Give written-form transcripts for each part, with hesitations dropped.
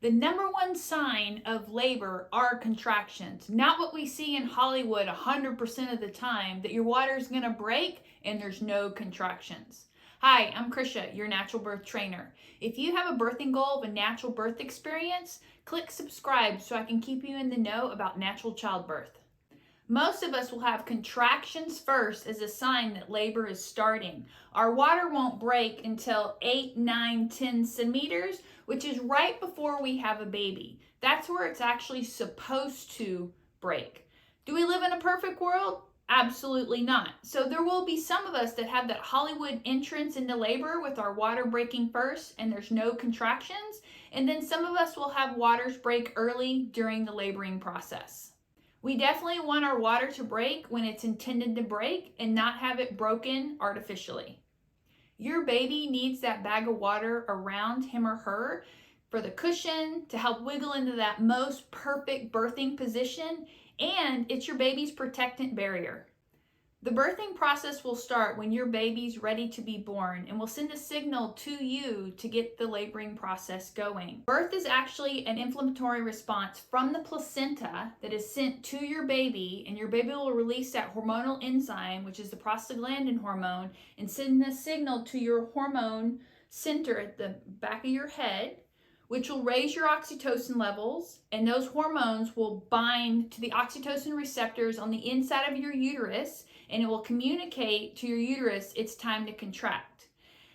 The number one sign of labor are contractions. Not what we see in Hollywood 100% of the time, that your water is going to break and there's no contractions. Hi, I'm Krisha, your natural birth trainer. If you have a birthing goal of a natural birth experience, click subscribe so I can keep you in the know about natural childbirth. Most of us will have contractions first as a sign that labor is starting. Our water won't break until 8, 9, 10 centimeters, which is right before we have a baby. That's where it's actually supposed to break. Do we live in a perfect world? Absolutely not. So there will be some of us that have that Hollywood entrance into labor with our water breaking first and there's no contractions. And then some of us will have waters break early during the laboring process. We definitely want our water to break when it's intended to break and not have it broken artificially. Your baby needs that bag of water around him or her for the cushion to help wiggle into that most perfect birthing position, and it's your baby's protectant barrier. The birthing process will start when your baby's ready to be born and will send a signal to you to get the laboring process going. Birth is actually an inflammatory response from the placenta that is sent to your baby, and your baby will release that hormonal enzyme, which is the prostaglandin hormone, and send a signal to your hormone center at the back of your head, which will raise your oxytocin levels, and those hormones will bind to the oxytocin receptors on the inside of your uterus, and it will communicate to your uterus it's time to contract.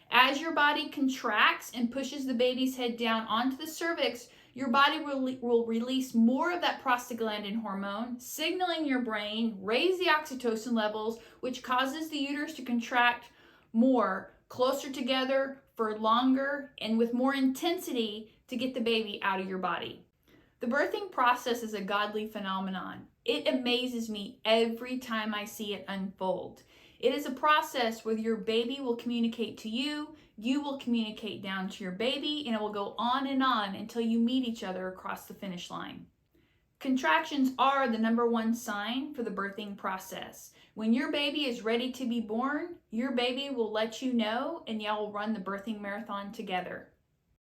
As your body contracts and pushes the baby's head down onto the cervix, your body will release more of that prostaglandin hormone, signaling your brain, raise the oxytocin levels, which causes the uterus to contract more, closer together, for longer, and with more intensity to get the baby out of your body. The birthing process is a godly phenomenon. It amazes me every time I see it unfold. It is a process where your baby will communicate to you, you will communicate down to your baby, and it will go on until you meet each other across the finish line. Contractions are the number one sign for the birthing process. When your baby is ready to be born, your baby will let you know, and y'all will run the birthing marathon together.